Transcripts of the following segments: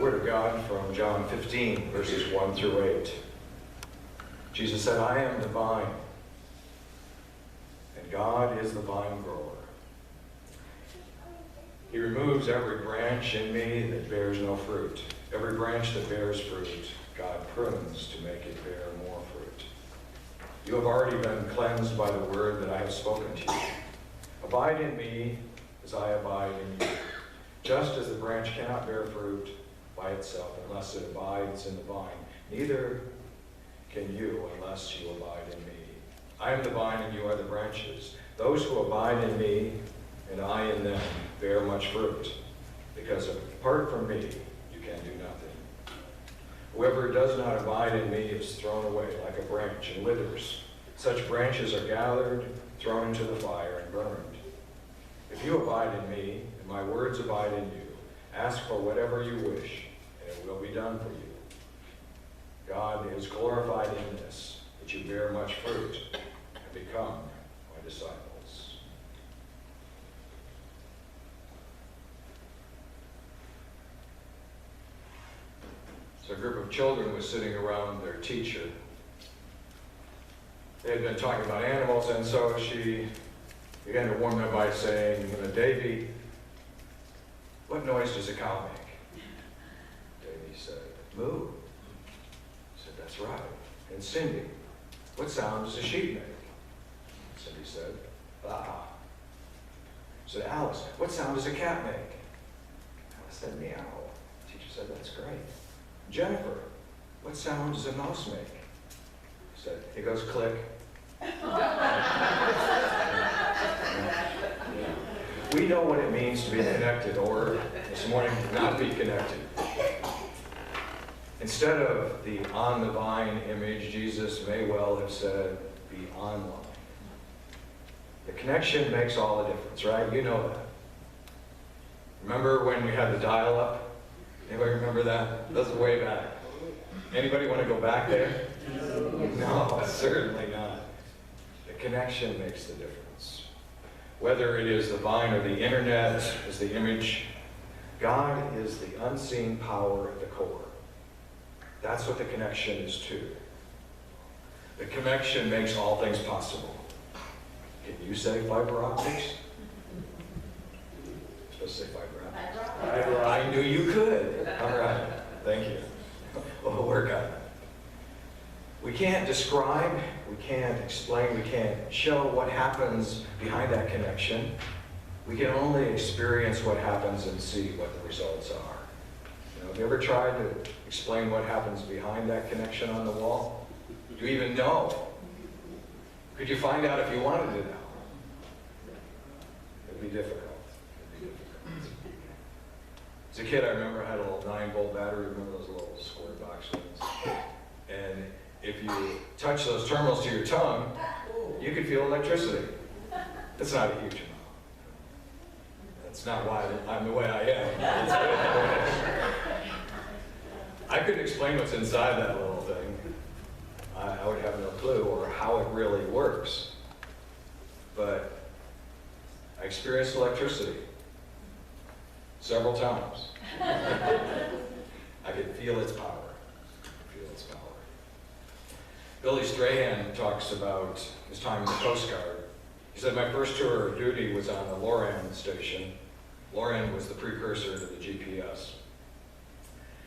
Word of God from John 15, verses 1 through 8. Jesus said, I am the vine, and God is the vine grower. He removes every branch in me that bears no fruit. Every branch that bears fruit, God prunes to make it bear more fruit. You have already been cleansed by the word that I have spoken to you. Abide in me as I abide in you. Just as the branch cannot bear fruit by itself unless it abides in the vine, neither can you unless you abide in me. I am the vine and you are the branches. Those who abide in me and I in them bear much fruit, because apart from me you can do nothing. Whoever does not abide in me is thrown away like a branch and withers. Such branches are gathered, thrown into the fire, and burned. If you abide in me, and my words abide in you, ask for whatever you wish, and it will be done for you. God is glorified in this, that you bear much fruit and become my disciples. So a group of children was sitting around their teacher. They had been talking about animals, and so she began to warm them by saying, Davy, what noise does a cow make? Davy said, moo. He said, that's right. And Cindy, what sound does a sheep make? Cindy said, baa. Said, Alice, what sound does a cat make? Alice said, meow. The teacher said, that's great. Jennifer, what sound does a mouse make? He said, it goes click. We know what it means to be connected, or this morning, not be connected. Instead of the on the vine image, Jesus may well have said, be online. The connection makes all the difference, right? You know that. Remember when we had the dial-up? Anybody remember that? That's way back. Anybody want to go back there? No, certainly not. The connection makes the difference. Whether it is the vine or the internet is the image, God is the unseen power at the core. That's what the connection is to. The connection makes all things possible. Can you say fiber optics? You're supposed to say fiber optics. I knew you could. All right. Thank you. We'll work on it. We can't describe, we can't explain, we can't show what happens behind that connection. We can only experience what happens and see what the results are. Have you ever tried to explain what happens behind that connection on the wall? Do you even know? Could you find out if you wanted to know? It'd be difficult. As a kid, I remember I had a little 9-volt battery. Remember those little square box ones? And if you touch those terminals to your tongue, you could feel electricity. That's not a huge amount. That's not why I'm the way I am. I couldn't explain what's inside that little thing. I would have no clue or how it really works. But I experienced electricity several times. I could feel its power. Billy Strahan talks about his time in the Coast Guard. He said, my first tour of duty was on the Loran station. Loran was the precursor to the GPS.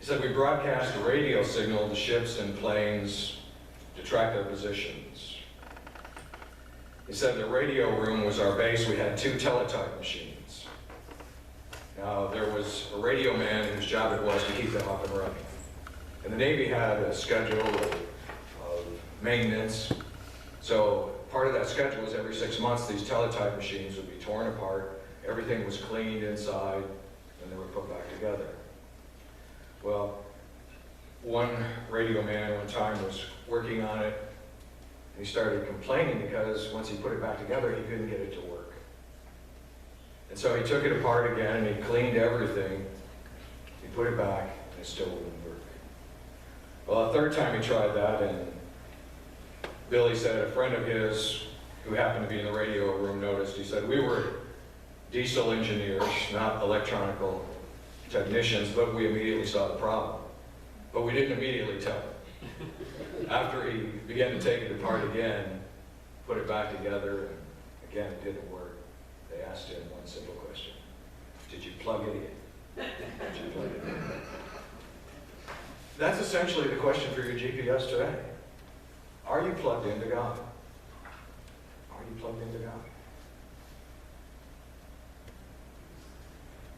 He said, we broadcast a radio signal to ships and planes to track their positions. He said the radio room was our base. We had 2 teletype machines. Now, there was a radio man whose job it was to keep them up and running. And the Navy had a schedule of maintenance. So part of that schedule was every 6 months these teletype machines would be torn apart, everything was cleaned inside, and they were put back together. Well, one radio man one time was working on it, and he started complaining because once he put it back together, he couldn't get it to work. And so he took it apart again, and he cleaned everything, he put it back, and it still wouldn't work. Well, a third time he tried that, and Billy said a friend of his who happened to be in the radio room noticed. He said, we were diesel engineers, not electronical technicians, but we immediately saw the problem. But we didn't immediately tell him. After he began to take it apart again, put it back together, and again it didn't work, they asked him one simple question. Did you plug it in? Did you plug it in? That's essentially the question for your GPS today. Are you plugged into God? Are you plugged into God?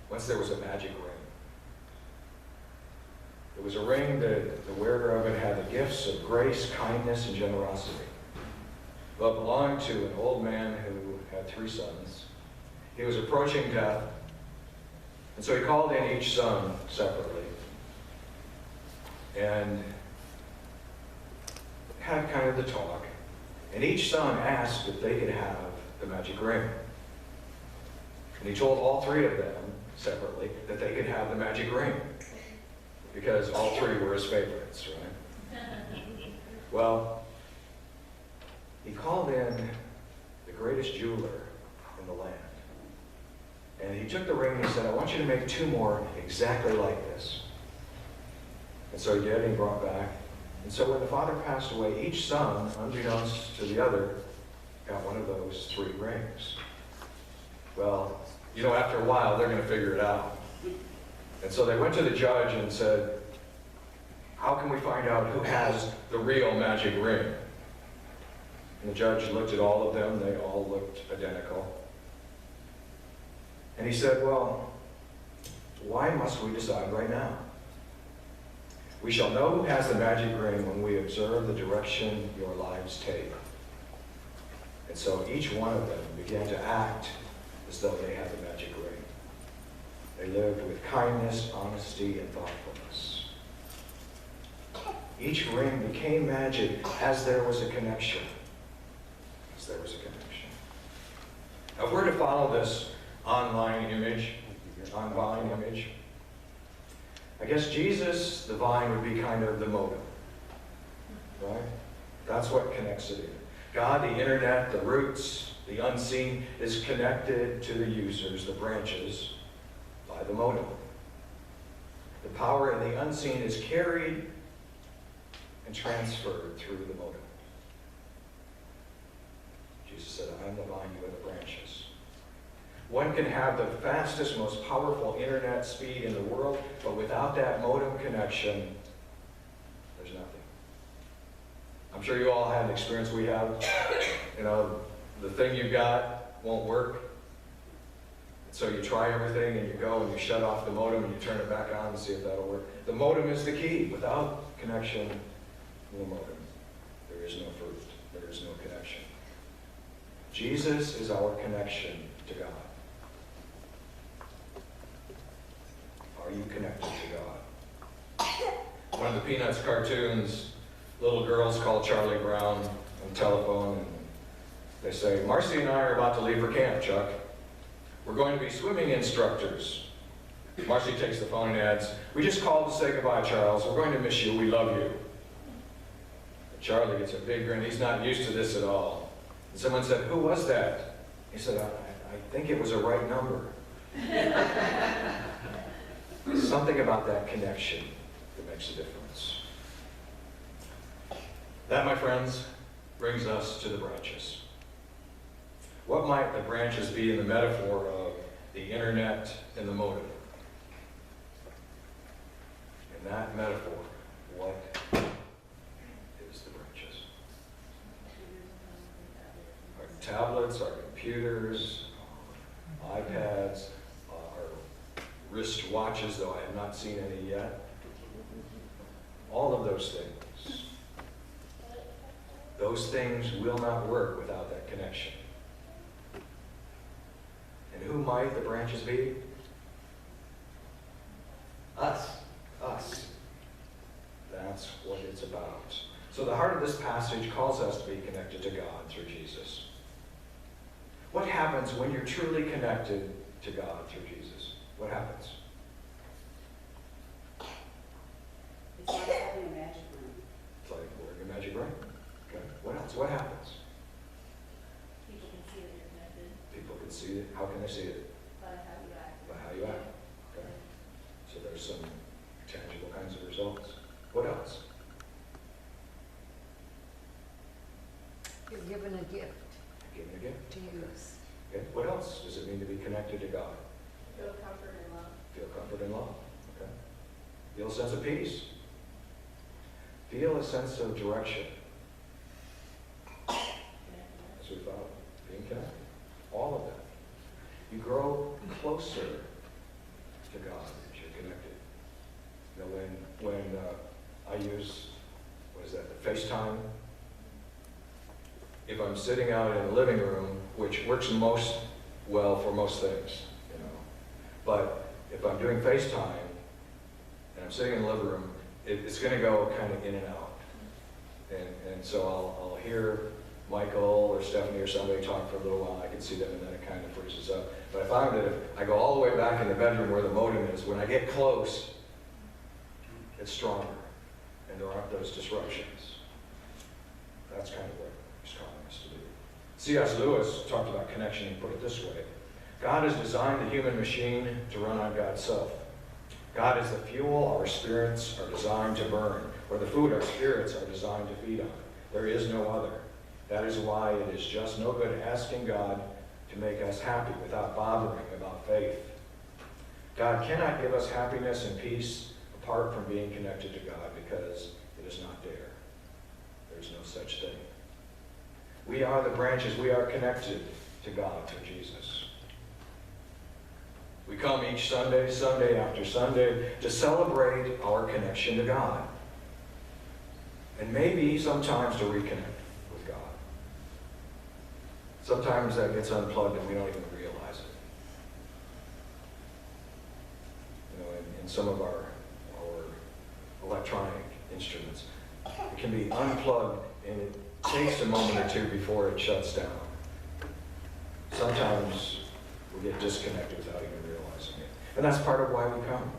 Once there was a magic ring. It was a ring that the wearer of it had the gifts of grace, kindness, and generosity. But it belonged to an old man who had 3 sons. He was approaching death, and so he called in each son separately and had kind of the talk. And each son asked if they could have the magic ring. And he told all 3 of them separately that they could have the magic ring because all 3 were his favorites, right? Well, he called in the greatest jeweler in the land. And he took the ring and he said, I want you to make 2 more exactly like this. And so he did, and he brought back. And so when the father passed away, each son, unbeknownst to the other, got one of those 3 rings. Well, you know, after a while, they're going to figure it out. And so they went to the judge and said, how can we find out who has the real magic ring? And the judge looked at all of them. They all looked identical. And he said, well, why must we decide right now? We shall know who has the magic ring when we observe the direction your lives take. And so each one of them began to act as though they had the magic ring. They lived with kindness, honesty, and thoughtfulness. Each ring became magic as there was a connection. As there was a connection. Now, if we're to follow this online image, I guess Jesus, the vine, would be kind of the modem, right? That's what connects it in. God, the internet, the roots, the unseen, is connected to the users, the branches, by the modem. The power in the unseen is carried and transferred through the modem. Jesus said, I am the vine, you are the branches. One can have the fastest, most powerful internet speed in the world, but without that modem connection, there's nothing. I'm sure you all had an experience we have. You know, the thing you got won't work. So you try everything and you go and you shut off the modem and you turn it back on to see if that'll work. The modem is the key. Without connection to the modem, there is no fruit. There is no connection. Jesus is our connection to God. Are you connected to God? One of the Peanuts cartoons, little girls call Charlie Brown on the telephone and they say, Marcy and I are about to leave for camp, Chuck. We're going to be swimming instructors. Marcy takes the phone and adds, we just called to say goodbye, Charles. We're going to miss you. We love you. And Charlie gets a big grin. He's not used to this at all. And someone said, who was that? He said, I think it was a right number. Something about that connection that makes a difference. That, my friends, brings us to the branches. What might the branches be in the metaphor of the internet and the modem? In that metaphor, what is the branches? Our tablets, our computers, our iPads, our wrist watches, though I have not seen any yet. All of those things. Those things will not work without that connection. And who might the branches be? Us. Us. That's what it's about. So the heart of this passage calls us to be connected to God through Jesus. What happens when you're truly connected to God through Jesus? What happens? It's like having a magic ring. It's like wearing a magic ring. Okay. What else? What happens? People can see that you're connected People can see it. How can they see it? by how you act. By how you act. Okay. So there's some tangible kinds of results. What else? You're given a gift Given a gift. to use. Okay. What else does it mean to be connected to God? Feel comfort and love. Feel comfort and love. Okay. Feel a sense of peace. Feel a sense of direction. As we found, being connected. All of that. You grow closer to God as you're connected. You know, when I use, what is that, the FaceTime? If I'm sitting out in the living room, which works most well for most things, you know, but if I'm doing FaceTime and I'm sitting in the living room, it's going to go kind of in and out. And so I'll hear Michael or Stephanie or somebody talk for a little while. I can see them, and then it kind of freezes up. But I found that if I go all the way back in the bedroom where the modem is, when I get close, it's stronger, and there aren't those disruptions. That's kind of what he's calling us to do. C.S. Lewis talked about connection. He put it this way: God has designed the human machine to run on God's self. God is the fuel our spirits are designed to burn, or the food our spirits are designed to feed on. There is no other. That is why it is just no good asking God to make us happy without bothering about faith. God cannot give us happiness and peace apart from being connected to God, because it is not there. There's no such thing. We are the branches. We are connected to God through Jesus. We come each Sunday, Sunday after Sunday, to celebrate our connection to God. And maybe sometimes to reconnect with God. Sometimes that gets unplugged and we don't even realize it. You know, in some of our electronic instruments, it can be unplugged and it takes a moment or two before it shuts down. Sometimes we get disconnected without even realizing it. And that's part of why we come.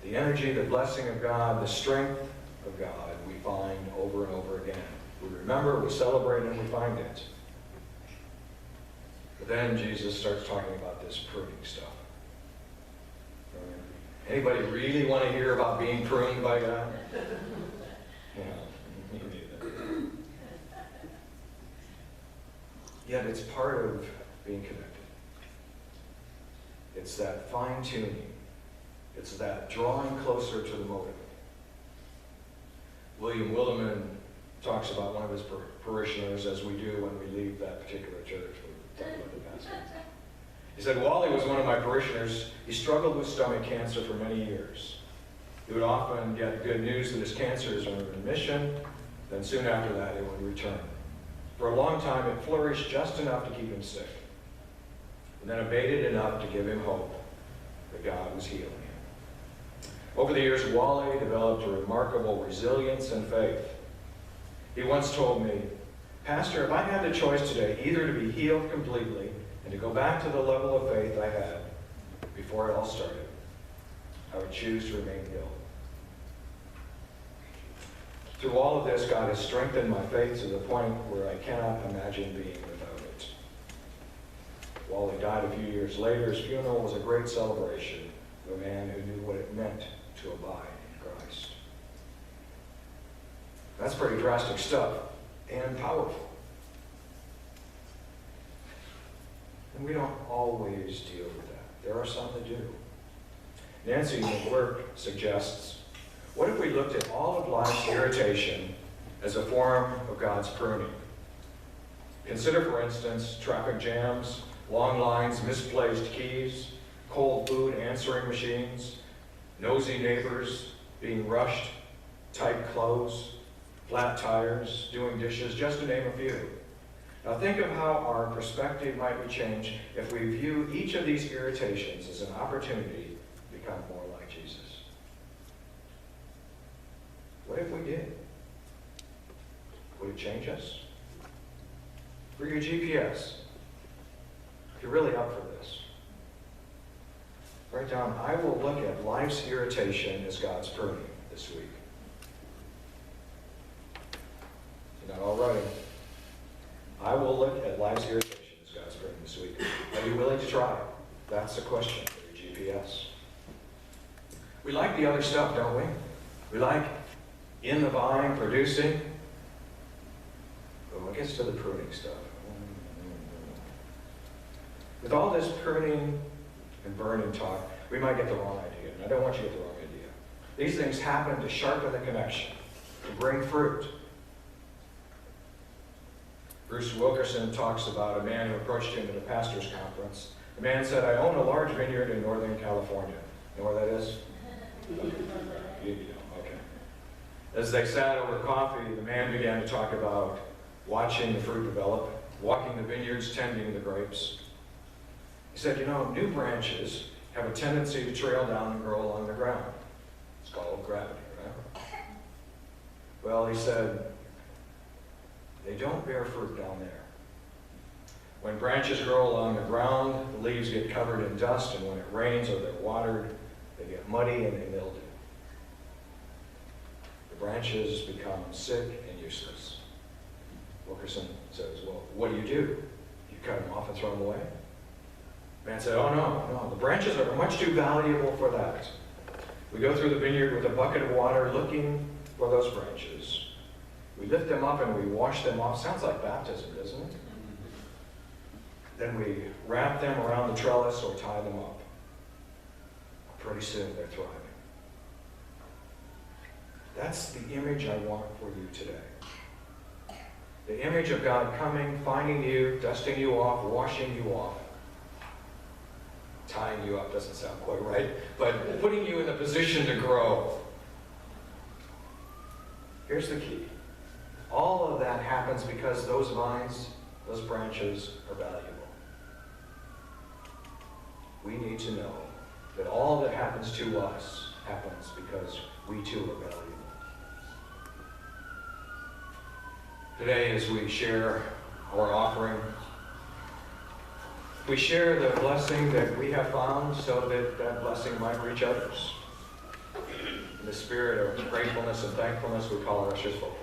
The energy, the blessing of God, the strength of God we find over and over again. We remember, we celebrate, and we find it. But then Jesus starts talking about this pruning stuff. Anybody really want to hear about being pruned by God? Yeah, me neither. Yet it's part of being connected. It's that fine-tuning. It's that drawing closer to the motive. William Willimon talks about one of his parishioners, as we do when we leave that particular church. We talk about the pastor. He said, Wally was one of my parishioners. He struggled with stomach cancer for many years. He would often get good news that his cancer is in remission, then soon after that it would return. For a long time it flourished just enough to keep him sick, and then abated enough to give him hope that God was healing him. Over the years, Wally developed a remarkable resilience and faith. He once told me, Pastor, if I had the choice today either to be healed completely and to go back to the level of faith I had before it all started, I would choose to remain ill. Through all of this, God has strengthened my faith to the point where I cannot imagine being without it. Wally died a few years later. His funeral was a great celebration of a man who knew what it meant to abide in Christ. That's pretty drastic stuff and powerful. And we don't always deal with that. There are some that do. Nancy McWhirk suggests, what if we looked at all of life's irritation as a form of God's pruning? Consider, for instance, traffic jams, long lines, misplaced keys, cold food answering machines, nosy neighbors, being rushed, tight clothes, flat tires, doing dishes, just to name a few. Now think of how our perspective might be changed if we view each of these irritations as an opportunity to become more like Jesus. What if we did? Would it change us? For your GPS, if you're really up for this, write down, I will look at life's irritation as God's pruning this week. You're not all writing. I will look at life's irritation as God's pruning this week. Are you willing to try it? That's the question for your GPS. We like the other stuff, don't we? We like in the vine, producing. But when it gets to the pruning stuff, with all this pruning and burning talk, we might get the wrong idea. And I don't want you to get the wrong idea. These things happen to sharpen the connection, to bring fruit. Bruce Wilkerson talks about a man who approached him at a pastor's conference. The man said, I own a large vineyard in Northern California. You know where that is? You know, okay. As they sat over coffee, the man began to talk about watching the fruit develop, walking the vineyards, tending the grapes. He said, you know, new branches have a tendency to trail down and grow along the ground. It's called gravity, right? Well, he said, they don't bear fruit down there. When branches grow along the ground, the leaves get covered in dust, and when it rains or they're watered, they get muddy and they mildew. The branches become sick and useless. Wilkerson says, well, what do? You cut them off and throw them away? The man said, oh no, the branches are much too valuable for that. We go through the vineyard with a bucket of water looking for those branches. We lift them up and we wash them off. Sounds like baptism, doesn't it? Then we wrap them around the trellis or tie them up. Pretty soon they're thriving. That's the image I want for you today. The image of God coming, finding you, dusting you off, washing you off. Tying you up doesn't sound quite right, but putting you in the position to grow. Here's the key. All of that happens because those vines, those branches are valuable. We need to know that all that happens to us happens because we too are valuable. Today, as we share our offering, we share the blessing that we have found so that that blessing might reach others. In the spirit of gratefulness and thankfulness, we call our ushers forward.